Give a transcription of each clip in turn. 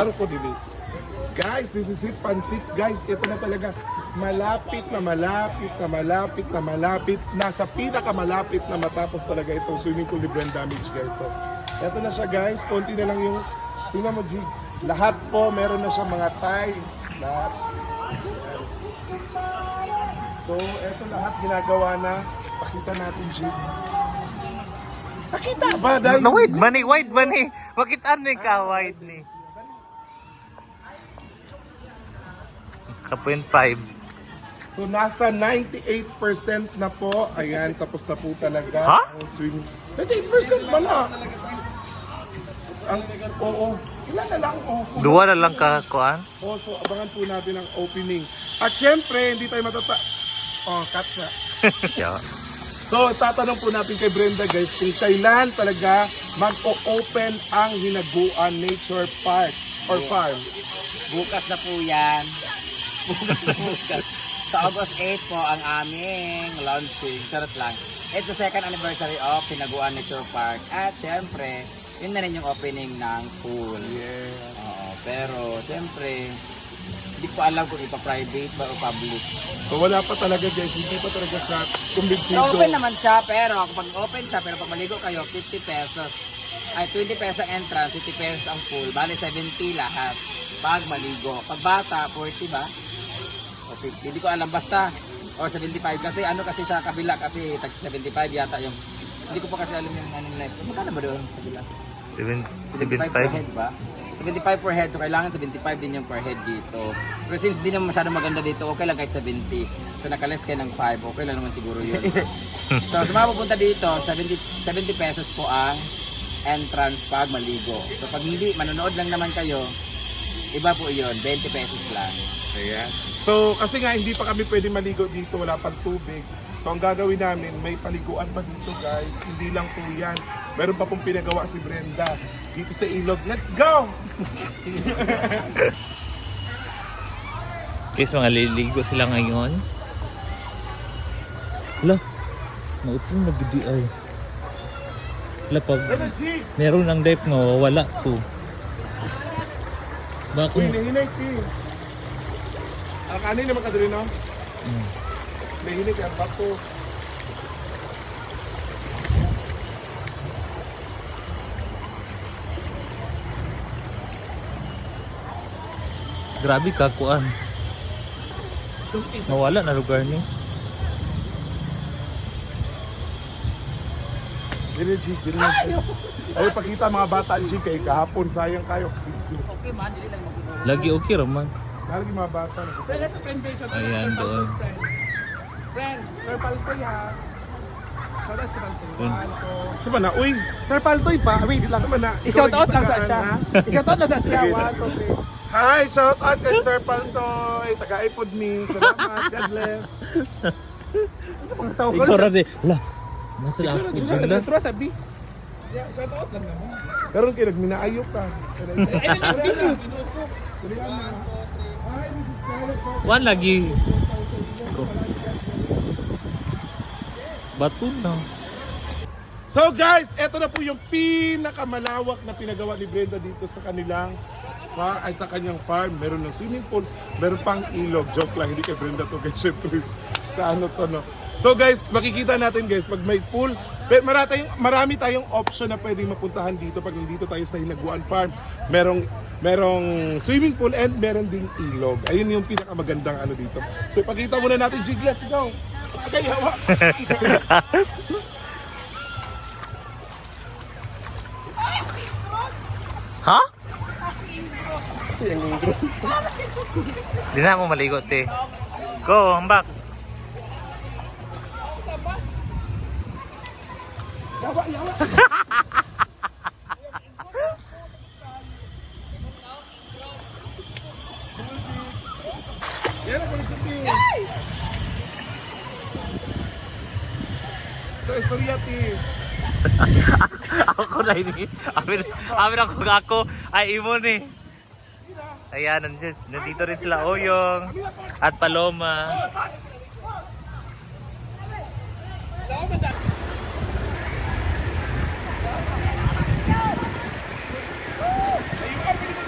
Araw ko din. Guys, this is it, Pansit. Guys, ito na talaga. Malapit na malapit na malapit na malapit. Nasa pinakamalapit na matapos talaga itong swimming pool ni Brand Damage, guys. So, ito na siya, guys. Konti na lang yung, tingnan mo, G. Lahat po, meron na siya mga tiles. Lahat. So, ito lahat ginagawa na. Pakita natin, G. Pakita ba? Dahil... No, wide man eh. Bakit ano ka wide ni? Ka 0.5. So, nasa 98% na po. Ayan, tapos na po talaga Ha? ang swimming. 98% pala. Ang, oo. Ilan na lang? Oh, Duwa na lang ka kuan. oh, so, abangan po natin ang opening. At syempre, hindi tayo Oh, cut na. Yeah. So, tatanong po natin kay Brenda, guys, kung kailan talaga mag-o-open ang Hinaguan Nature Park or Farm. Bukas na po yan. Bukas. Sa August 8 po ang aming launching. Charot lang. It's the second anniversary of Hinaguan Nature Park. At syempre, yun na rin yung opening ng pool. Yeah. Oo, pero syempre, hindi ko alam kung ipa-private ba o public. So, wala pa talaga, guys. Hindi pa talaga siya kumbinsido. Open naman siya, pero pag open siya, pero pag maligo kayo, 50 pesos. Ay, 20 pesos ang entrance, 50 pesos ang pool. Bale, 70 lahat. Pag maligo. Pag bata, 40 ba? O 50. Hindi ko alam, basta. Or 75. Kasi ano kasi sa kabila, kasi tag 75 yata yung... Hindi ko pa kasi alam yung anong life. Magkano ba doon kabila? 75 per head 75. ba? 75 per head, so kailangan 75 din yung per head dito. Pero since di naman masyadong maganda dito, okay lang kahit 70. So nakaless kayo ng 5, okay lang naman siguro yun. So sa mga pupunta dito, 70 pesos po ang entrance pag maligo. So pag hindi, manonood lang naman kayo, iba po yun, 20 pesos lang. Ayan. So, kasi nga hindi pa kami pwede maligo dito, wala pang tubig. So, ang gagawin namin, may paliguan pa dito, guys. Hindi lang po yan. Meron pa pong pinagawa si Brenda dito sa ilog. Let's go! Kasi mga liligo sila ngayon. Hala, nautong na gudi ay. Hala, pag Energy! meron ng dive mo, wala to. Bako, Uy, nahinay, T. Ang kanin naman ka no? Nahinay ka, bato. grabe ka kuan. Nawala na lugar ni. Energy, energy. Ay, pakita mga bata, G, kay kahapon, sayang kayo. Okay man, dili lang mag-inom. Lagi okay raman. Lagi mga bata. Ayan doon. Friend, Sir Paltoy ha. Shout out Sir Paltoy. Saba na, uy! Sir Paltoy pa, wait lang. Saba na. I-shout out lang sa siya. Ha? I-shout out lang sa siya. Sige. 1, 2, 3. Hi! Shout out kay Sir Paltoy! Taga-ipod me. Salamat. God bless. Ano mga tao ko? Ikaw rade. Hala, nasa lang ako dyan lang. Naturo sabi. Yeah, shout out lang naman. Pero kayo nagminaayok ka. One lagi. Bato na. So guys, eto na po yung pinakamalawak na pinagawa ni Brenda dito sa kanilang sa kanyang farm. Meron ng swimming pool, meron pang ilog. Joke lang, hindi kay Brenda to guys. Syempre, sa ano to, no? So guys, makikita natin guys, pag may pool, marami tayong option na pwedeng mapuntahan dito pag nandito tayo sa Hinaguan Farm. Merong swimming pool and meron ding ilog. Ayun yung pinakamagandang ano dito. So ipakita muna natin, Jig, let's go! Okay, hawa! Ha? Di na mo maligo, te. Go, I'm back. Yan ako nagpipin. Sa istorya, T. Ako na ini. Amin ako ay imo ni. Ayan, nandito rin sila Oyong at Paloma.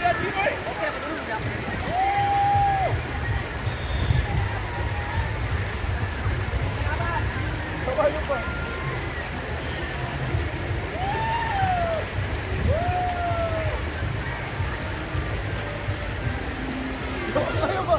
ready, oy! Kabayo pa. Ayaw ba?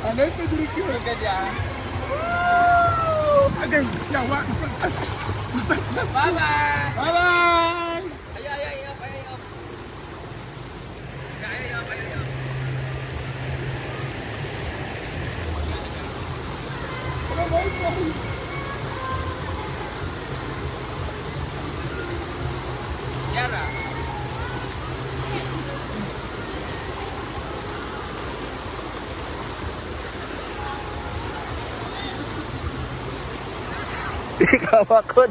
Ano yung Federico? Suga dyan. Agay, yawa. Bye-bye! Bye-bye! Ay, ay, ay, ay, ay, ay. Yara. Ikaw ako.